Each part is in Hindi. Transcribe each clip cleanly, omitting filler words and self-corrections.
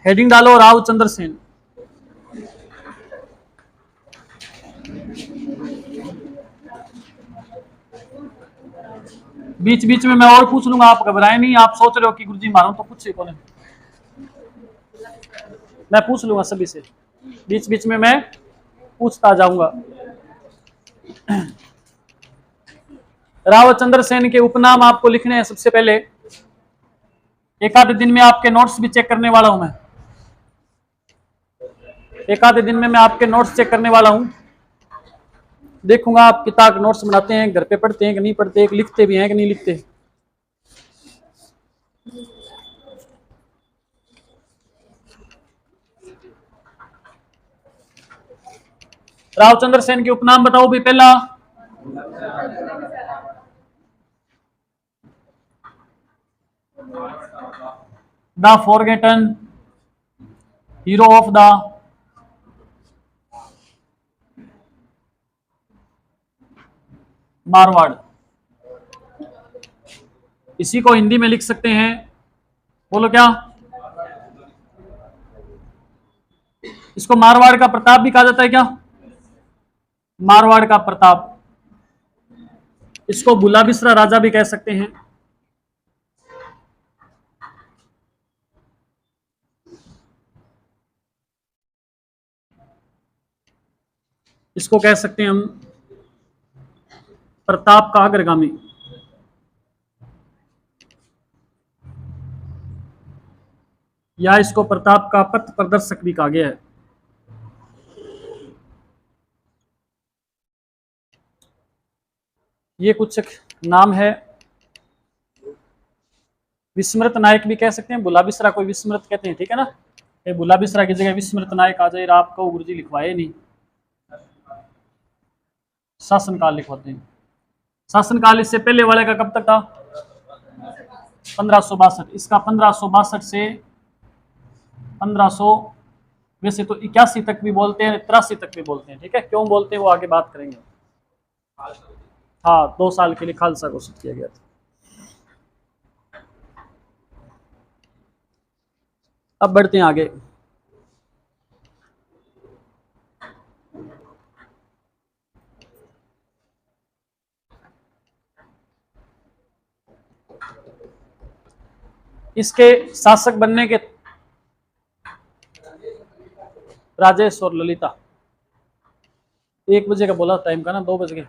हेडिंग डालो रावचंद्र सेन। बीच बीच में मैं और पूछ लूंगा, आप घबराए नहीं। आप सोच रहे हो कि गुरुजी मारूं तो कुछ कौन है, मैं पूछ लूंगा सभी से, बीच बीच में मैं पूछता जाऊंगा। रावचंद्र सेन के उपनाम आपको लिखने हैं। सबसे पहले एक आधे दिन में आपके नोट्स भी चेक करने वाला हूं मैं, एक आधे दिन में मैं आपके नोट्स चेक करने वाला हूं। देखूंगा आप किताब नोट्स बनाते हैं, घर पे पढ़ते हैं कि नहीं पढ़ते, लिखते भी हैं कि नहीं लिखते। रावचंद्र सेन के उपनाम बताओ भी। पहला the forgotten hero of the Marwar. इसी को हिंदी में लिख सकते हैं, बोलो क्या? इसको मारवाड़ का प्रताप भी कहा जाता है क्या? मारवाड़ का प्रताप। इसको बुला बिसरा राजा भी कह सकते हैं। इसको कह सकते हैं हम प्रताप का अग्रगामी, या इसको प्रताप का पथ प्रदर्शक भी कहा गया है। ये कुछ नाम है। विस्मृत नायक भी कह सकते हैं, बुला बिसरा कोई विस्मृत कहते हैं, ठीक है ना। ये बुला बिसरा की जगह विस्मृत नायक आ जाए, आपको गुरुजी लिखवाए नहीं, शासनकाल लिखवाते हैं। शासनकाल इससे पहले वाले का कब तक था? 1562। इसका 1562 से 1500, वैसे तो 81 तक भी बोलते हैं, 83 तक भी बोलते हैं, ठीक है। क्यों बोलते हैं वो आगे बात करेंगे। हाँ, 2 साल के लिए खालसा घोषित किया गया था। अब बढ़ते हैं आगे। इसके शासक बनने के राजेश और ललिता। 1 बजे का बोला टाइम का ना, 2 बज गए।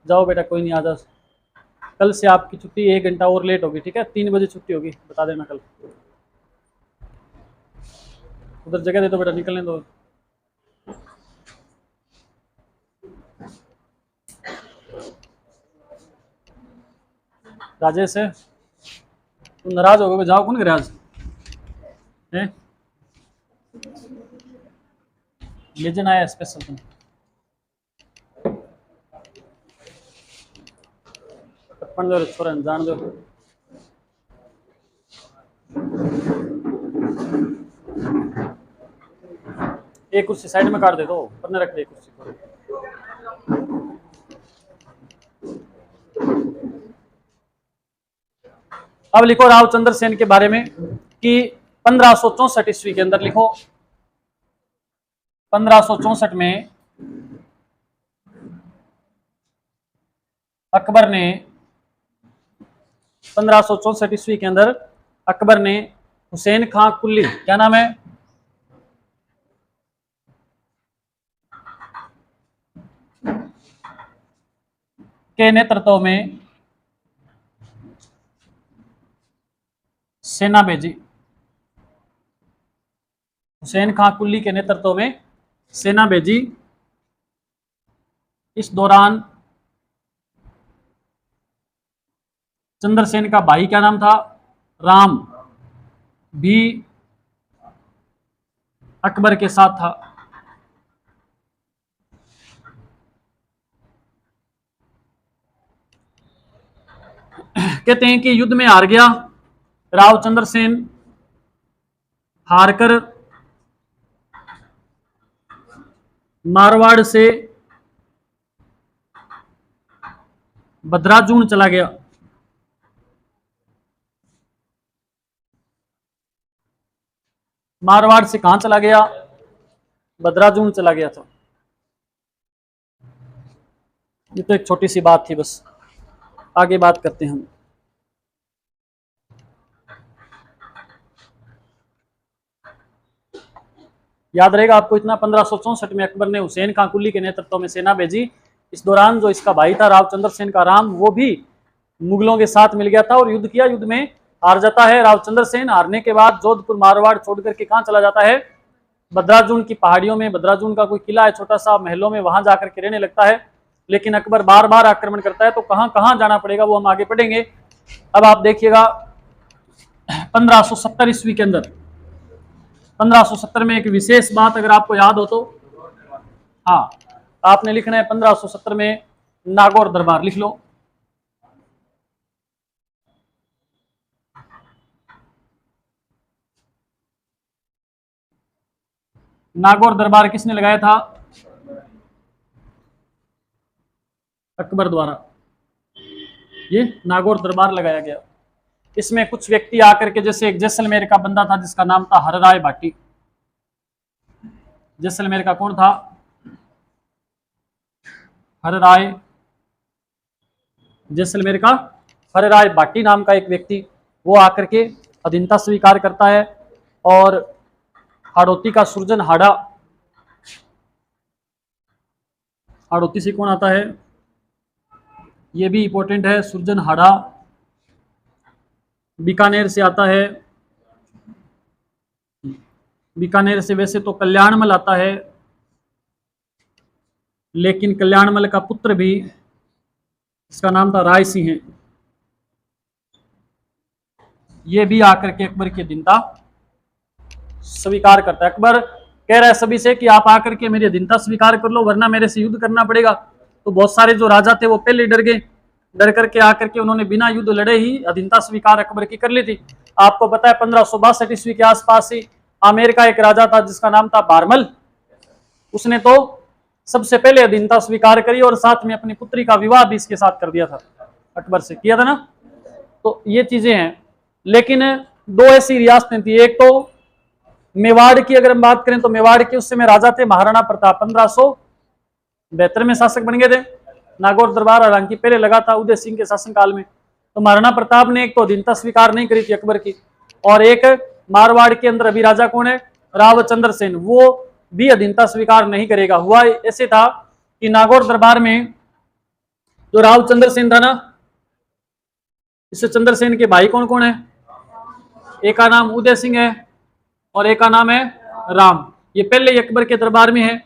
जाओ बेटा, कोई नहीं, आ जाओ। कल से आपकी छुट्टी 1 घंटा और लेट होगी, ठीक है। 3 बजे छुट्टी होगी, बता देना कल। उधर जगह दे दो बेटा, निकलने दो। राजेश है, तुम नाराज हो गए, जाओ। कौन करे आज है? लेजन आया स्पेशल तुम। पढ़ दो छोरा, जान दो। एक कुर्सी साइड में काट दे दो, पढ़ने रख दे कुर्सी को। अब लिखो रावचंद्र सेन के बारे में कि 1564 ईस्वी के अंदर लिखो, 1564 में अकबर ने, 1564 ईस्वी के अंदर अकबर ने हुसैन खां कुल्ली, क्या नाम है, के नेतृत्व में सेना भेजी। हुसैन खां कुल्ली के नेतृत्व में सेना भेजी। इस दौरान चंद्रसेन का भाई क्या नाम था, राम, भी अकबर के साथ था। कहते हैं कि युद्ध में हार गया रावचंद्र सेन, हारकर मारवाड़ से बद्राजून चला गया। मारवाड़ से कहां चला गया, बदराजून चला गया था। ये तो एक छोटी सी बात थी, बस आगे बात करते हैं हम। याद रहेगा आपको इतना, 1564 में अकबर ने हुसैन खां कुली के नेतृत्व में सेना भेजी। इस दौरान जो इसका भाई था रावचंद्र सेन का राम, वो भी मुगलों के साथ मिल गया था और युद्ध किया। युद्ध में हार जाता है रावचंद्र सेन। हारने के बाद जोधपुर मारवाड़ छोड़ करके कहां चला जाता है, बदराजून की पहाड़ियों में। बदराजून का कोई किला है छोटा सा, महलों में, वहां जाकर के रहने लगता है। लेकिन अकबर बार बार आक्रमण करता है, तो कहां कहां जाना पड़ेगा वो हम आगे पढ़ेंगे। अब आप देखिएगा 1570 ईस्वी के अंदर, 1570 में एक विशेष बात अगर आपको याद हो तो, हाँ, आपने लिखना है 1570 में नागौर दरबार लिख लो। नागौर दरबार किसने लगाया था, अकबर द्वारा ये नागौर दरबार लगाया गया। इसमें कुछ व्यक्ति आकर के, जैसे एक जैसलमेर का बंदा था जिसका नाम था हरराय भाटी। जैसलमेर का कौन था, हरराय, जैसलमेर का हरराय भाटी नाम का एक व्यक्ति, वो आकर के अधीनता स्वीकार करता है। और हाड़ौती का सुरजन हाड़ा, हाड़ौती से कौन आता है, ये भी इंपॉर्टेंट है, सुरजन हाड़ा। बीकानेर से आता है, बीकानेर से वैसे तो कल्याणमल आता है, लेकिन कल्याणमल का पुत्र भी, इसका नाम था राय सिंह, ये भी आकर के अकबर की अधीनता स्वीकार करता है। अकबर कह रहा है सभी से कि आप आकर के मेरी अधीनता स्वीकार कर लो, वरना मेरे से युद्ध करना पड़ेगा। तो बहुत सारे जो राजा थे वो पहले डर गए, डर करके आकर के उन्होंने बिना युद्ध लड़े ही अधीनता स्वीकार अकबर की कर ली थी। आपको पता है 1562 ईस्वी के आसपास ही आमेर का एक राजा था जिसका नाम था बारमल, उसने तो सबसे पहले अधीनता स्वीकार करी और साथ में अपनी पुत्री का विवाह भी इसके साथ कर दिया था, अकबर से किया था ना। तो ये चीजें हैं। लेकिन दो ऐसी रियासतें थी, एक तो मेवाड़ की अगर हम बात करें तो मेवाड़ के उस समय राजा थे महाराणा प्रताप, 1572 में शासक बन गए थे। नागौर दरबार हालांकि पहले लगा था उदय सिंह के शासनकाल में। तो महाराणा प्रताप ने एक तो अधीनता स्वीकार नहीं करी थी अकबर की, और एक मारवाड़ के अंदर अभी राजा कौन है, रावचंद्र सेन, वो भी अधीनता स्वीकार नहीं करेगा। हुआ ऐसे था कि नागौर दरबार में जो रावचंद्र सेन था ना, इस चंद्रसेन के भाई कौन कौन है, एक का नाम उदय सिंह है और एक का नाम है राम। ये पहले ही अकबर के दरबार में है।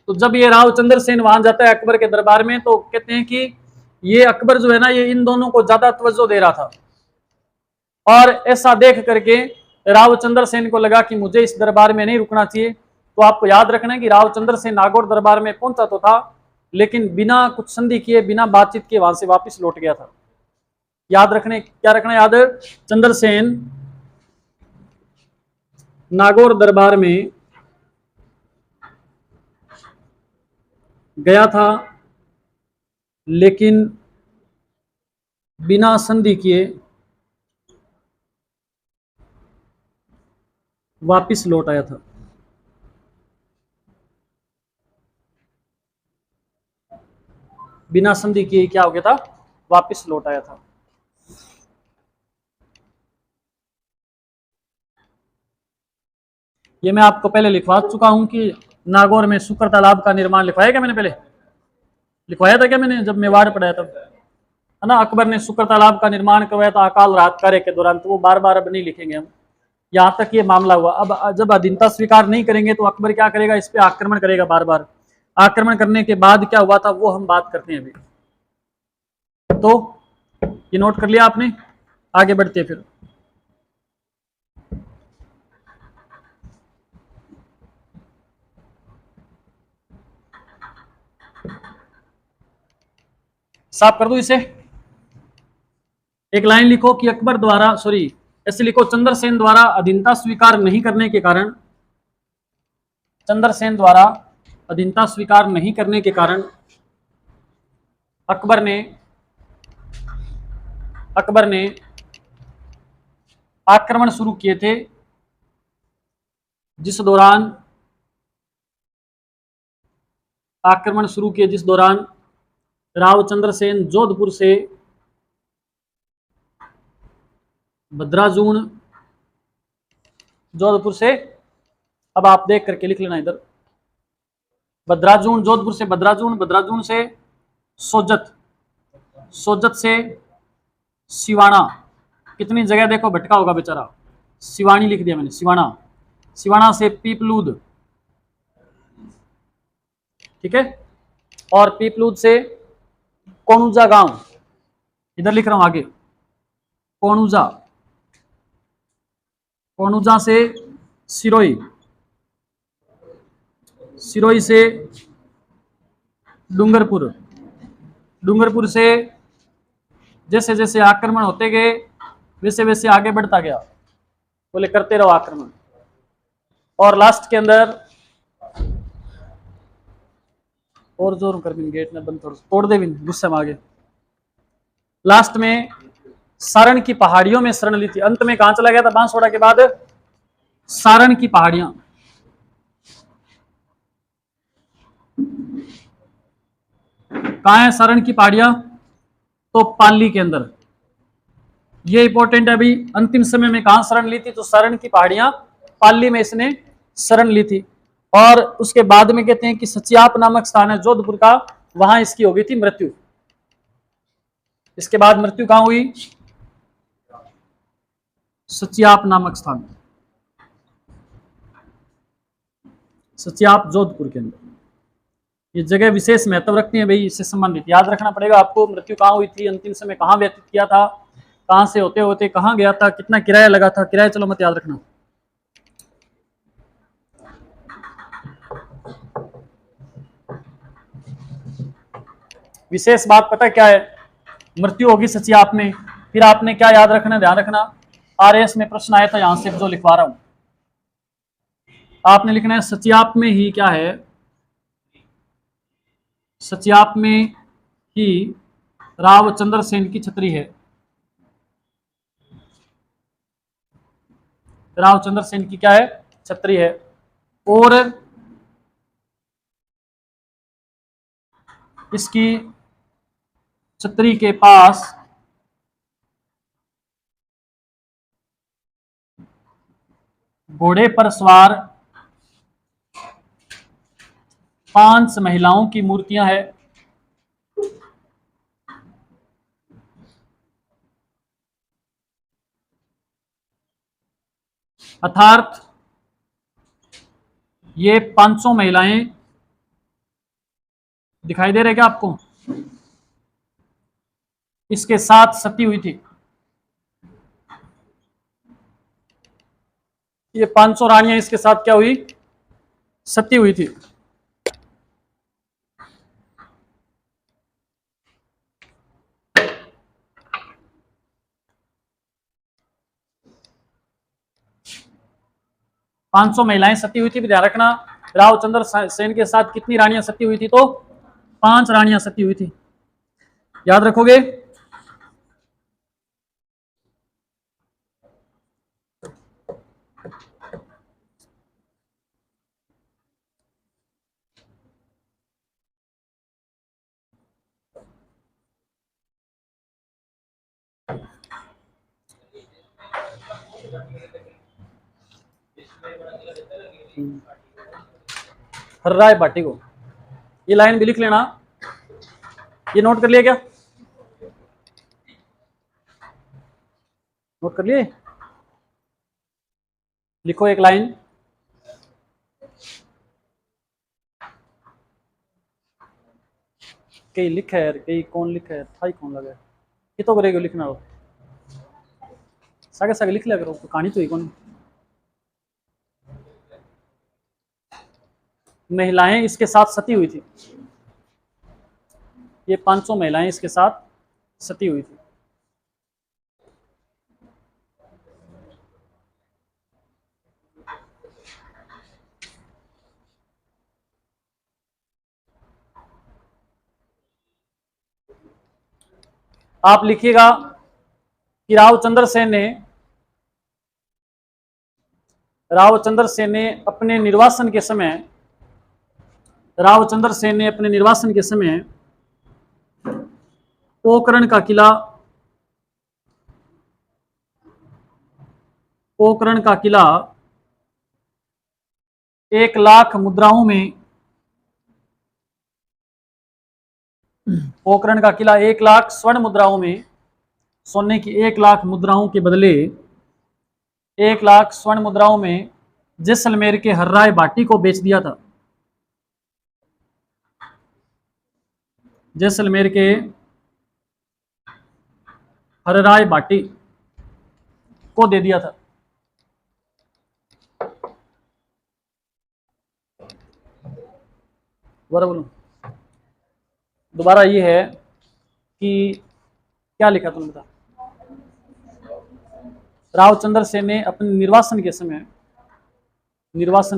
तो जब ये रावचंद्र सेन वहां जाता है अकबर के दरबार में, तो कहते हैं कि ये अकबर जो है ना, ये इन दोनों को ज्यादा तवज्जो दे रहा था। और ऐसा देख करके रावचंद्र सेन को लगा कि मुझे इस दरबार में नहीं रुकना चाहिए। तो आपको याद रखना है कि रावचंद्र सेन नागौर दरबार में पहुंचा तो था, लेकिन बिना कुछ संधि किए, बिना बातचीत किए वहां से वापिस लौट गया था। याद रखने, क्या रखना याद, चंद्रसेन नागौर दरबार में गया था, लेकिन बिना संधि किए वापिस लौट आया था। बिना संधि किए क्या हो गया था, वापिस लौट आया था। ये मैं आपको पहले लिखवा चुका हूं कि नागौर में शुक्र तालाब का निर्माण लिखवाया क्या मैंने, पहले लिखवाया था क्या मैंने जब मेवाड़ पढ़ाया था, है ना। अकबर ने शुक्र तालाब का निर्माण करवाया था अकाल रात कार्य के दौरान। तो वो बार बार अब नहीं लिखेंगे हम, यहाँ तक ये मामला हुआ। अब जब अधीनता स्वीकार नहीं करेंगे तो अकबर क्या करेगा, इस पे आक्रमण करेगा बार बार। आक्रमण करने के बाद क्या हुआ था वो हम बात करते हैं अभी। तो ये नोट कर लिया आपने, आगे बढ़ते फिर। साफ कर दूं इसे, एक लाइन लिखो कि अकबर द्वारा, सॉरी ऐसे लिखो, चंद्रसेन द्वारा अधीनता स्वीकार नहीं करने के कारण, चंद्रसेन द्वारा अधीनता स्वीकार नहीं करने के कारण अकबर ने आक्रमण शुरू किए थे जिस दौरान आक्रमण शुरू किए, जिस दौरान रावचंद्र सेन जोधपुर से भद्राजून, जोधपुर से, अब आप देख करके लिख लेना इधर, भद्राजून, जोधपुर से भद्राजून, भद्राजून से सोजत, सोजत से सिवाना, कितनी जगह देखो भटका होगा बेचारा, सिवानी लिख दिया मैंने, सिवाना, सिवाना से पीपलूद, ठीक है, और पीपलूद से कोनुजा गांव, इधर लिख रहा हूं आगे, कोनुजा, कोनुजा से सिरोई, सिरोई से डूंगरपुर, डूंगरपुर से जैसे जैसे आक्रमण होते गए वैसे वैसे आगे बढ़ता गया, बोले करते रहो आक्रमण, और लास्ट के अंदर और जोर कर भी गेट ने बंद तोड़ दे भी गुस्से में आगे, लास्ट में सारण की पहाड़ियों में शरण ली थी, अंत में कहां चला गया था बांसवाड़ा के बाद, सारण की पहाड़ियां, कहां है सारण की पहाड़ियां, तो पाली के अंदर, ये इंपॉर्टेंट है अभी, अंतिम समय में कहां शरण ली थी, तो सारण की पहाड़ियां, पाली में इसने शरण ली थी, और उसके बाद में कहते हैं कि सचियाप नामक स्थान है जोधपुर का, वहां इसकी हो गई थी मृत्यु, इसके बाद मृत्यु कहां हुई, सचियाप नामक स्थान, सचियाप जोधपुर के अंदर, ये जगह विशेष महत्व रखती है भाई, इससे संबंधित याद रखना पड़ेगा आपको, मृत्यु कहां हुई थी, अंतिम समय कहां व्यतीत किया था, कहां से होते होते कहां गया था, कितना किराया लगा था, किराया चलो मत याद रखना। विशेष बात पता क्या है, मृत्यु होगी सचियाप में, फिर आपने क्या याद रखना, ध्यान रखना, आरएस में प्रश्न आया था यहां से जो लिखवा रहा हूं, आपने लिखना है सचियाप में ही क्या है, सचियाप में ही रावचंद्र सेन की छतरी है, रावचंद्र सेन की क्या है, छतरी है, और इसकी छतरी के पास घोड़े पर सवार 5 महिलाओं की मूर्तियां हैं, अर्थात ये 500 महिलाएं दिखाई दे रहे क्या आपको, इसके साथ सती हुई थी, ये 500 रानियां इसके साथ क्या हुई, सती हुई थी, पांच सौ महिलाएं सती हुई थी, ध्यान रखना, रावचंद्र सेन के साथ कितनी रानियां सती हुई थी, तो 5 रानियां सती हुई थी, याद रखोगे। हर्राय भाटी को, ये लाइन भी लिख लेना, ये नोट कर लिया क्या, नोट कर लिए, लिखो एक लाइन, कई लिखा है, कई कौन लिखा है, था ही कौन लगा है, ये तो करेगा लिखना हो, सागे सागे लिख लिया करो, कहानी तो ही कौन, महिलाएं इसके साथ सती हुई थी, ये 500 महिलाएं इसके साथ सती हुई थी, आप लिखिएगा कि रावचंद्र सेन ने रावचंद्र सेन ने अपने निर्वासन के समय, रावचंद्र सेन ने अपने निर्वासन के समय पोखरण का किला, पोखरण का किला 1,00,000 मुद्राओं में, पोखरण का किला 1,00,000 स्वर्ण मुद्राओं में, सोने की 1,00,000 मुद्राओं के बदले 1,00,000 स्वर्ण मुद्राओं में जैसलमेर के हर्राय भाटी को बेच दिया था। जैसलमेर के हर्राय भाटी को दे दिया था। बोलूं दोबारा, ये है कि क्या लिखा तुमने बता। रावचंद्र सेन ने अपने निर्वासन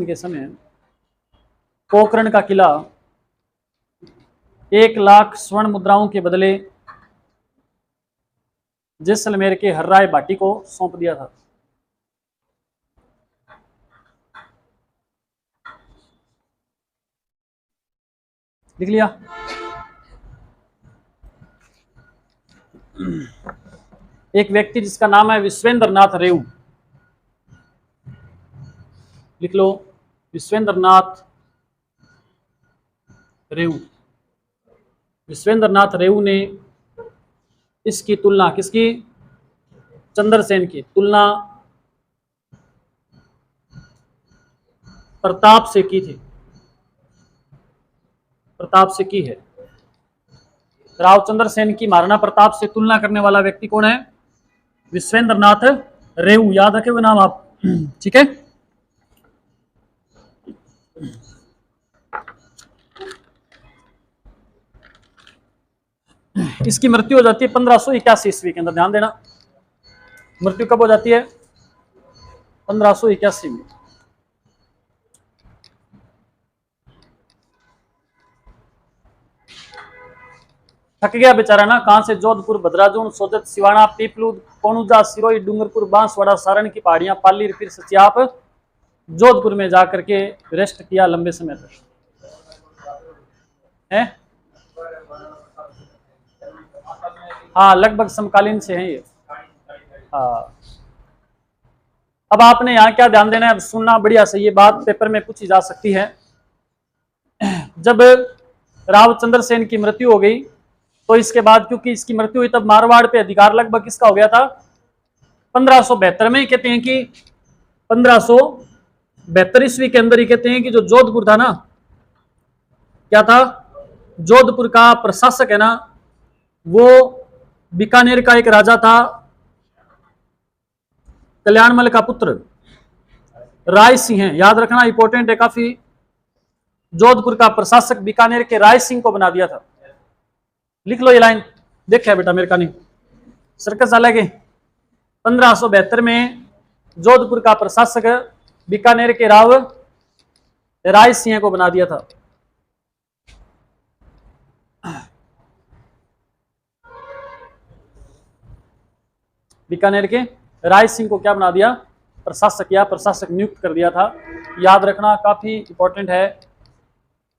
के समय पोखरण का किला 1,00,000 स्वर्ण मुद्राओं के बदले जैसलमेर के हर्राय भाटी को सौंप दिया था। लिख लिया। एक व्यक्ति जिसका नाम है विश्वेंद्र नाथ रेऊ, लिख लो, विश्वेंद्र नाथ रेऊ। विश्वेंद्र नाथ रेऊ ने इसकी तुलना किसकी, चंद्रसेन की तुलना प्रताप से की थी, प्रताप से की है। रावचंद्र सेन की महाराणा प्रताप से तुलना करने वाला व्यक्ति कौन है, विश्वेंद्र नाथ रेऊ। याद रखे वो नाम आप, ठीक है। इसकी मृत्यु हो जाती है 1581 ईस्वी के अंदर, ध्यान देना। मृत्यु कब हो जाती है, 1581 में। थक गया बेचारा ना, कहां से, जोधपुर, भद्राजून, सोजत, सिवाना, पीपलूद, कोणुजा, सिरोही, डूंगरपुर, बांसवाड़ा, सारण की पहाड़ियां, पाली, फिर सचियाप, जोधपुर में जाकर के रेस्ट किया लंबे समय तक है। हाँ, लगभग समकालीन से हैं ये। हाँ, अब आपने यहाँ क्या ध्यान देना है, सुनना बढ़िया से, ये बात पेपर में पूछी जा सकती है। जब रावचंद्र सेन की मृत्यु हो गई तो इसके बाद, क्योंकि इसकी मृत्यु हुई तब मारवाड़ पे अधिकार लगभग किसका हो गया था, 1572 में। कहते हैं कि 1572 ईस्वी के अंदर ही कहते हैं कि जो जोधपुर था ना, क्या था, जोधपुर का प्रशासक है ना, वो बीकानेर का एक राजा था, कल्याणमल का पुत्र राय सिंह है। याद रखना, इंपॉर्टेंट है काफी। जोधपुर का प्रशासक बीकानेर के राय सिंह को बना दिया था। लिख लो ये लाइन, देखा है बेटा मेरे का नहीं, सर्कस अलग है। 1572 में जोधपुर का प्रशासक बीकानेर के राव राय सिंह को बना दिया था। बीकानेर के राय सिंह को क्या बना दिया, प्रशासक, या प्रशासक नियुक्त कर दिया था। याद रखना, काफी इंपॉर्टेंट है।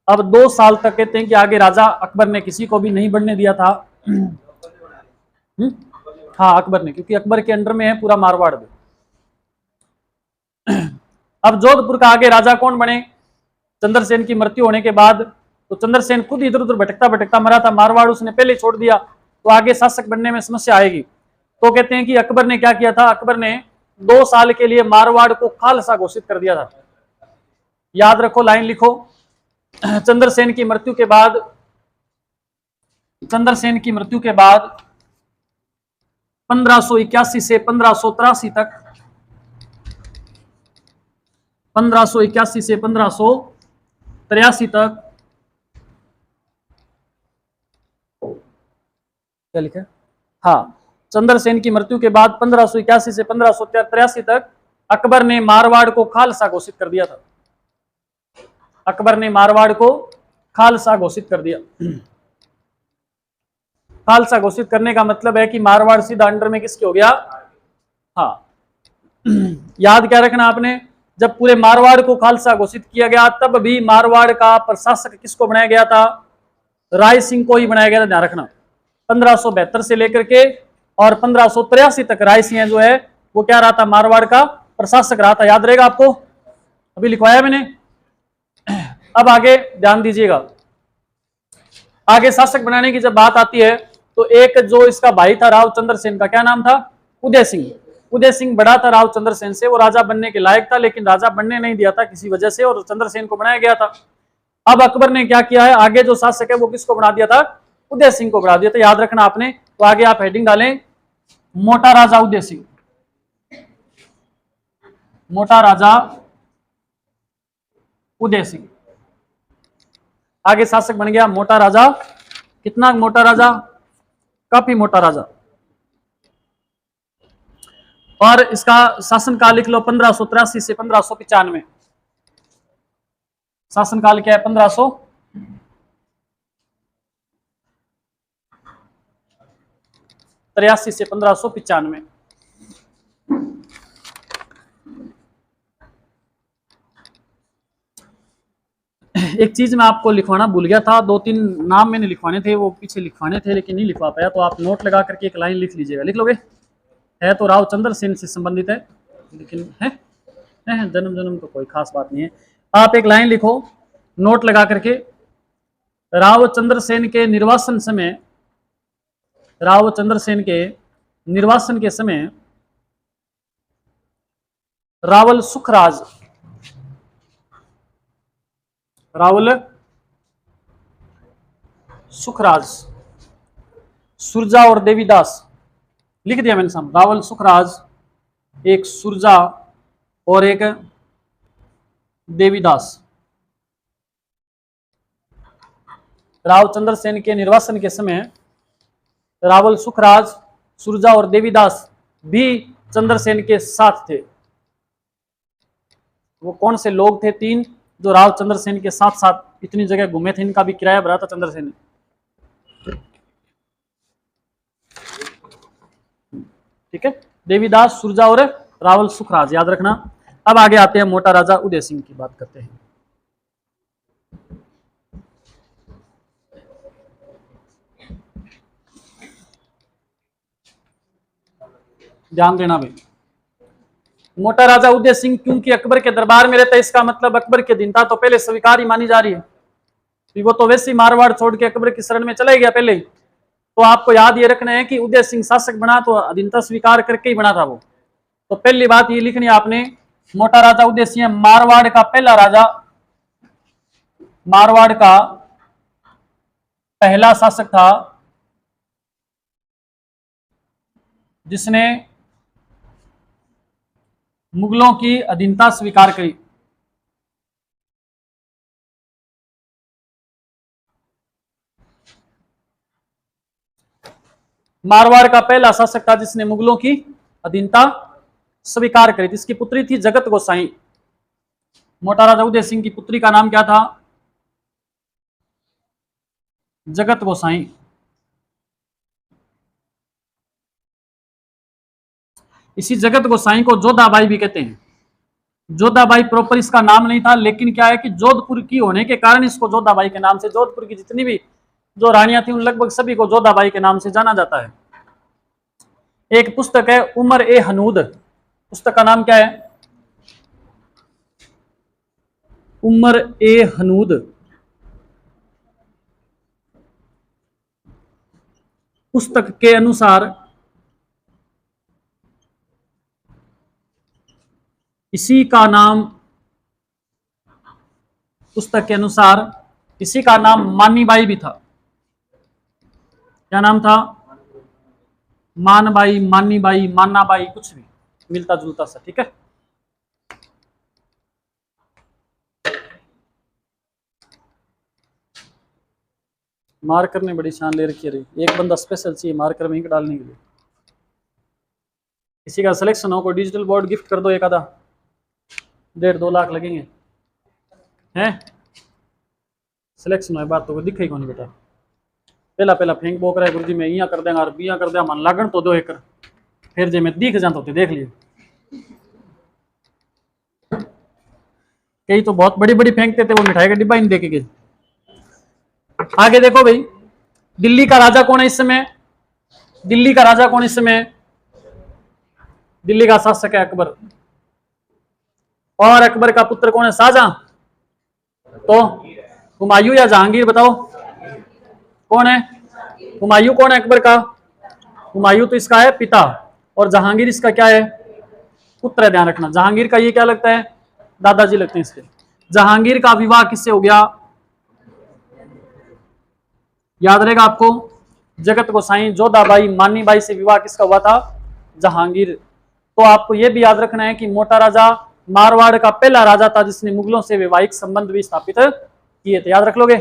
अब 2 साल तक कहते हैं कि आगे राजा अकबर ने किसी को भी नहीं बढ़ने दिया था। हाँ, अकबर ने, क्योंकि अकबर के अंडर में है पूरा मारवाड़ में। अब जोधपुर का आगे राजा कौन बने, चंद्रसेन की मृत्यु होने के बाद, तो चंद्रसेन खुद इधर उधर भटकता भटकता मरा था, मारवाड़ उसने पहले छोड़ दिया, तो आगे शासक बनने में समस्या आएगी। तो कहते हैं कि अकबर ने क्या किया था, अकबर ने 2 साल के लिए मारवाड़ को खालसा घोषित कर दिया था। याद रखो, लाइन लिखो, चंद्रसेन की मृत्यु के बाद, चंद्रसेन की मृत्यु के बाद 1581 से 1583 तक, 1581 से 1583 तक, क्या लिखा है, हाँ, चंद्रसेन की मृत्यु के बाद 1581 से 1583 तक अकबर ने मारवाड़ को खालसा घोषित कर दिया था। अकबर ने मारवाड़ को खालसा घोषित कर दिया। खालसा घोषित करने का मतलब है कि मारवाड़ सीधा अंडर में किसके हो गया। हाँ, याद क्या रखना आपने, जब पूरे मारवाड़ को खालसा घोषित किया गया तब भी मारवाड़ का प्रशासक किसको बनाया गया था? राय सिंह को ही बनाया गया था, ध्यान रखना। 1572 से लेकर के और 1583 तक राय सिंह जो है वो क्या रहा था? मारवाड़ का प्रशासक रहा था, याद रहेगा आपको, अभी लिखवाया मैंने। अब आगे ध्यान दीजिएगा, आगे शासक बनाने की जब बात आती है तो एक जो इसका भाई था राव चंद्र सेन का, क्या नाम था? उदय सिंह। उदय सिंह बड़ा था राव चंद्र सेन से, वो राजा बनने के लायक था लेकिन राजा बनने नहीं दिया था किसी वजह से, और चंद्र सेन को बनाया गया था। अब अकबर ने क्या किया है, आगे जो शासक है वो किसको बना दिया था? उदय सिंह को बना दिया था, याद रखना आपने। तो आगे आप हेडिंग डालें मोटा राजा उदय सिंह, मोटा राजा उदय सिंह। आगे शासक बन गया मोटा राजा, कितना मोटा राजा? काफी मोटा राजा। और इसका शासनकाल लिख लो 1583 से 1595। शासनकाल क्या है? 1583 से 1595। एक चीज मैं आपको लिखवाना भूल गया था, 2-3 नाम मैंने लिखवाने थे, वो पीछे लिखवाने थे लेकिन नहीं लिखवा पाया, तो आप नोट लगा करके एक लाइन लिख लीजिएगा। लिख लोगे? है तो राव चंद्र सेन से संबंधित है, लेकिन है जन्म जन्म तो कोई खास बात नहीं है। आप एक लाइन लिखो नोट लगा करके, राव चंद्र सेन के निर्वासन समय, राव चंद्र सेन के निर्वासन के समय रावल सुखराज, रावल सुखराज, सुरजा और देवीदास, लिख दिया मैंने सामने। रावल सुखराज, एक सुरजा और एक देवीदास। राव चंद्र सेन के निर्वासन के समय रावल सुखराज, सुरजा और देवीदास भी चंद्रसेन के साथ थे। वो कौन से लोग थे? 3 जो राव चंद्रसेन के साथ साथ इतनी जगह घूमे थे, इनका भी किराया भरा था चंद्रसेन ने। ठीक है, देवीदास, सुरजा और रावल सुखराज, याद रखना। अब आगे आते हैं मोटा राजा उदय सिंह की बात करते हैं। ध्यान देना भाई, मोटा राजा उदय सिंह क्योंकि अकबर के दरबार में रहता है, इसका मतलब अकबर के दिन था तो पहले स्वीकार ही मानी जा रही है। वो तो वैसे ही मारवाड़ छोड़ के अकबर की शरण में चला गया पहले ही। तो आपको याद ये रखना है कि उदय सिंह शासक बना तो अधीनता स्वीकार करके ही बना था वो। तो पहली बात ये लिखनी है आपने, मोटा राजा उदय सिंह मारवाड़ का पहला राजा, मारवाड़ का पहला शासक था जिसने मुगलों की अधीनता स्वीकार करी। मारवाड़ का पहला शासक था जिसने मुगलों की अधीनता स्वीकार करी, जिसकी पुत्री थी जगत गोसाई। मोटा राजा उदय सिंह की पुत्री का नाम क्या था? जगत गोसाई। इसी जगत गोसाई को जोधाबाई भी कहते हैं। जोधाबाई प्रॉपर इसका नाम नहीं था, लेकिन क्या है कि जोधपुर की होने के कारण इसको जोधाबाई के नाम से, जोधपुर की जितनी भी जो रानियां थी उन लगभग सभी को जोधाबाई के नाम से जाना जाता है। एक पुस्तक है उमर ए हनूद, पुस्तक का नाम क्या है? उमर ए हनूद। पुस्तक के अनुसार इसी का नाम, पुस्तक के अनुसार इसी का नाम मानीबाई भी था। क्या नाम था? मानबाई, मानीबाई, मान्नाबाई, कुछ भी मिलता जुलता सा। ठीक है, मार्कर ने बड़ी शान ले रखी है। एक बंदा स्पेशल चाहिए मार्कर में इंक डालने के लिए। किसी का सिलेक्शन हो, कोई डिजिटल बोर्ड गिफ्ट कर दो, एक आधा 1.5-2 लाख लगेंगे। हैं सिलेक्शन है बात तो दिखे ही कौन बेटा। पहला पहला फेंक बोक रहा है गुरुजी मैं इं कर देंगे और बिया कर दिया मन लागण तो दो एक, फिर जे मैं दिख जाता होते देख लिए। कई तो बहुत बड़ी बड़ी फेंकते थे, वो मिठाई का डिब्बा ही नहीं देके गए। आगे देखो भाई, दिल्ली का राजा कौन है इस समय? दिल्ली का राजा कौन इस समय? दिल्ली का शासक है अकबर। और अकबर का पुत्र कौन है? शाहजहां। तो हुमायूं या जहांगीर बताओ कौन है? हुमायूं कौन है अकबर का? हुमायूं तो इसका है पिता, और जहांगीर इसका क्या है? पुत्र है। ध्यान रखना, जहांगीर का ये क्या लगता है? दादाजी लगते हैं इसके। जहांगीर का विवाह किससे हो गया? याद रहेगा आपको, जगत गोसाई जोधाबाई मानीबाई से विवाह किसका हुआ था? जहांगीर। तो आपको यह भी याद रखना है कि मोटा राजा मारवाड़ का पहला राजा था जिसने मुगलों से वैवाहिक संबंध भी स्थापित किए थे। याद रख लोगे?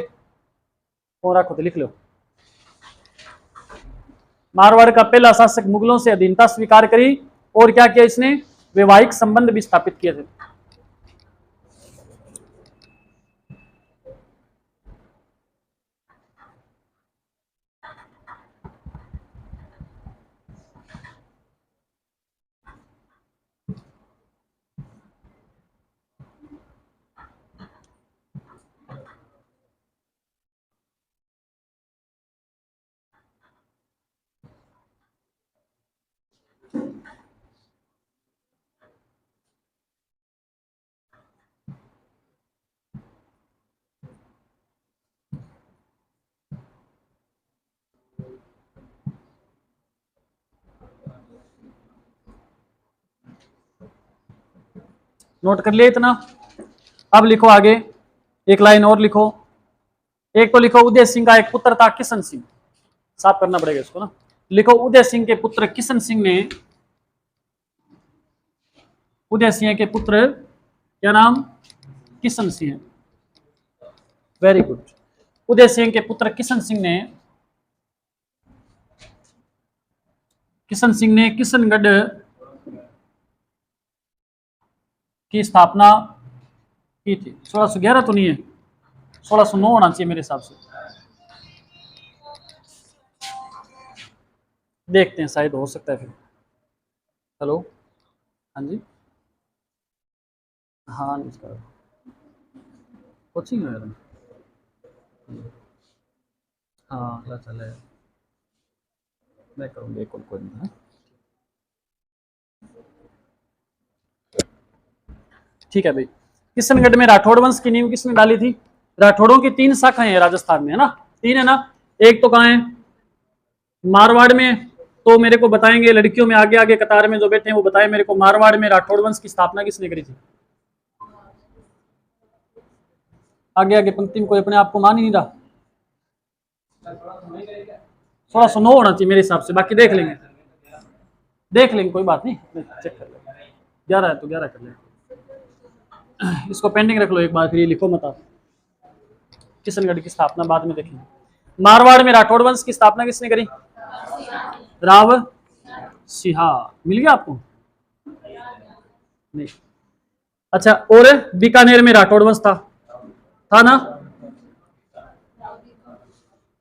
और रखो तो लिख लो। मारवाड़ का पहला शासक, मुगलों से अधीनता स्वीकार करी, और क्या किया इसने? वैवाहिक संबंध भी स्थापित किए थे। नोट कर लिया इतना? अब लिखो आगे, एक लाइन और लिखो। एक तो लिखो उदय सिंह का एक पुत्र था किशन सिंह, साफ करना पड़ेगा इसको ना। लिखो उदय सिंह के पुत्र किशन सिंह ने, उदय सिंह के पुत्र क्या नाम? किशन सिंह। Very good. उदय सिंह के पुत्र किशन सिंह ने किशनगढ़ की स्थापना की थी। 1611 तो नहीं है, 1609 होना चाहिए मेरे हिसाब से। देखते हैं, शायद हो सकता है फिर। हेलो, हाँ जी, हाँ नमस्कार। कोचिंग है? हाँ क्या चल है, मैं करूँगा एक और, कोई नहीं है। ठीक है भाई। किशनगढ़ में राठौड़ वंश की नींव किसने डाली थी? राठौड़ों की 3 शाखाएं हैं राजस्थान में, है ना? 3 है ना? एक तो कहाँ है? मारवाड़ में। तो मेरे को बताएंगे लड़कियों में आगे आगे कतार में जो बैठे हैं वो बताएं मेरे को, मारवाड़ में राठौड़ वंश की स्थापना किसने करी थी? आगे आगे पंक्ति में कोई अपने आप को मान ही नहीं रहा। 1609 होना चाहिए मेरे हिसाब से, बाकी देख लेंगे, कोई बात नहीं, चेक कर लेंगे। 11 है तो 11 कर लेंगे। इसको पेंडिंग रख लो एक बार, फिर ये लिखो मत आप। किशनगढ़ की स्थापना बाद में देखेंगे। मारवाड़ में राठौड़ वंश की स्थापना किसने करी? राव सिहा। मिल गया आपको? नहीं। अच्छा, और बीकानेर में राठौड़ वंश था ना?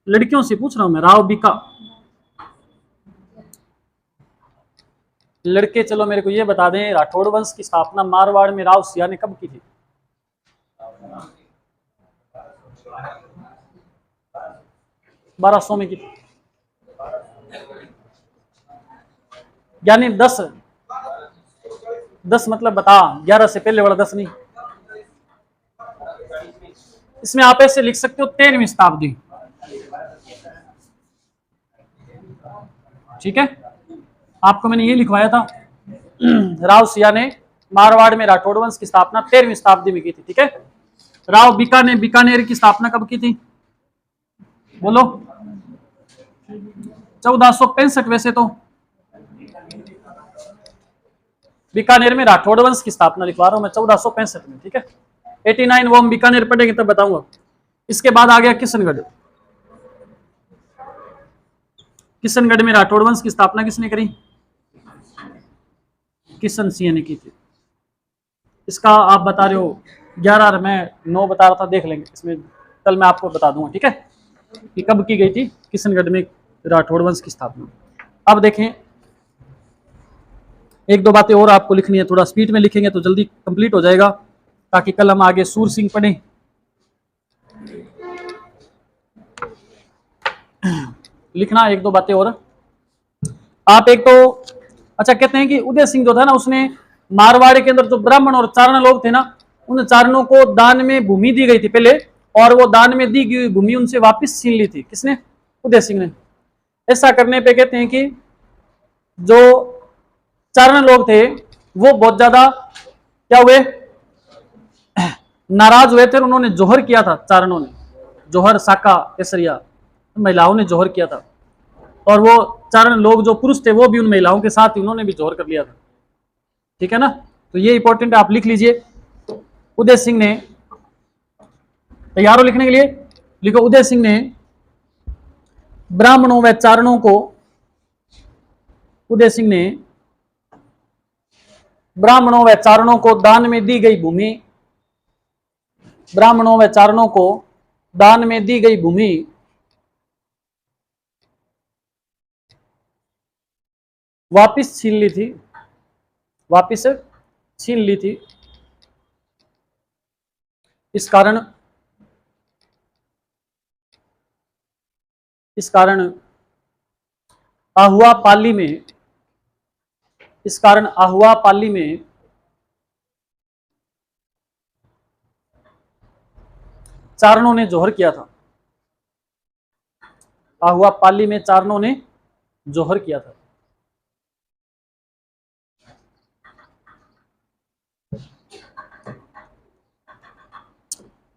लड़कियों से पूछ रहा हूं मैं, राव बीका। लड़के चलो मेरे को ये बता दें, राठौड़ वंश की स्थापना मारवाड़ में राव सिया ने कब की थी? 1200 में की थी। यानी 10 मतलब बता, 11 से पहले वाला 10 नहीं। इसमें आप ऐसे लिख सकते हो 13वीं शताब्दी। ठीक है, आपको मैंने ये लिखवाया था। राव सिया ने मारवाड़ में राठौड़ वंश की स्थापना 13वीं शताब्दी में की थी। ठीक है। राव बीका ने बीकानेर की स्थापना कब की थी? बोलो। 1465 वैसे तो। बीकानेर में राठौड़ वंश की स्थापना लिखवा रहा हूं मैं 1465 में। ठीक है, 89 वो हम बीकानेर पढ़ेंगे तब बताऊंगा। इसके बाद आ गया किशनगढ़। किशनगढ़ में राठौड़ वंश की स्थापना किसने करी? किशन सिंह ने की थी। इसका आप बता रहे हो 11, मैं 9 बता रहा था, देख लेंगे इसमें, कल मैं आपको बता दूंगा। ठीक है, कि कब की गई थी किशनगढ़ में राठौड़ वंश की स्थापना। अब देखें, एक दो बातें और आपको लिखनी है, थोड़ा स्पीड में लिखेंगे तो जल्दी कंप्लीट हो जाएगा। ताकि कल हम आगे सूर सिंह पढ़ें। लिखना एक दो बातें और आप। एक तो अच्छा कहते हैं कि उदय सिंह जो था ना, उसने मारवाड़ के अंदर जो ब्राह्मण और चारण लोग थे ना, उन चारणों को दान में भूमि दी गई थी पहले, और वो दान में दी गई भूमि उनसे वापस छीन ली थी। किसने? उदय सिंह ने। ऐसा करने पे कहते हैं कि जो चारण लोग थे वो बहुत ज्यादा क्या हुए, नाराज हुए थे। उन्होंने जोहर किया था, चारणों ने जोहर, साका, केसरिया, महिलाओं ने जोहर किया था। और वो चारण लोग जो पुरुष थे वो भी उन महिलाओं के साथ ही उन्होंने भी जोहर कर लिया था। ठीक है ना, तो ये इंपॉर्टेंट है, आप लिख लीजिए। उदय सिंह ने, तैयार हो लिखने के लिए? लिखो, उदय सिंह ने ब्राह्मणों व चारणों को, उदय सिंह ने ब्राह्मणों व चारणों को दान में दी गई भूमि, ब्राह्मणों व चारणों को दान में दी गई भूमि वापिस छीन ली थी, वापिस छीन ली थी। इस कारण आहुआ पाली में, इस कारण आहुआ पाली में चारणों ने जोहर किया था। आहुआ पाली में चारणों ने जोहर किया था।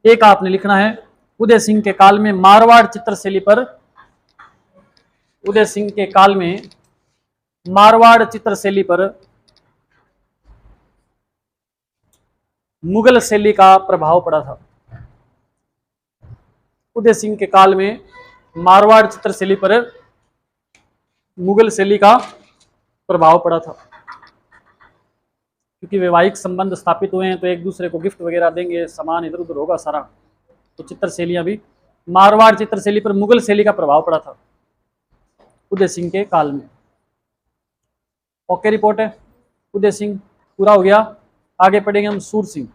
एक आपने लिखना है, उदय सिंह के काल में मारवाड़ चित्रशैली पर, उदय सिंह के काल में मारवाड़ चित्रशैली पर मुगल शैली का प्रभाव पड़ा था। उदय सिंह के काल में मारवाड़ चित्रशैली पर मुगल शैली का प्रभाव पड़ा था, क्योंकि वैवाहिक संबंध स्थापित हुए हैं तो एक दूसरे को गिफ्ट वगैरह देंगे, सामान इधर उधर होगा सारा। तो चित्रशैलियां भी, मारवाड़ चित्रशैली पर मुगल शैली का प्रभाव पड़ा था उदय सिंह के काल में। ओके, रिपोर्ट है, उदय सिंह पूरा हो गया। आगे पढ़ेंगे हम सूर सिंह।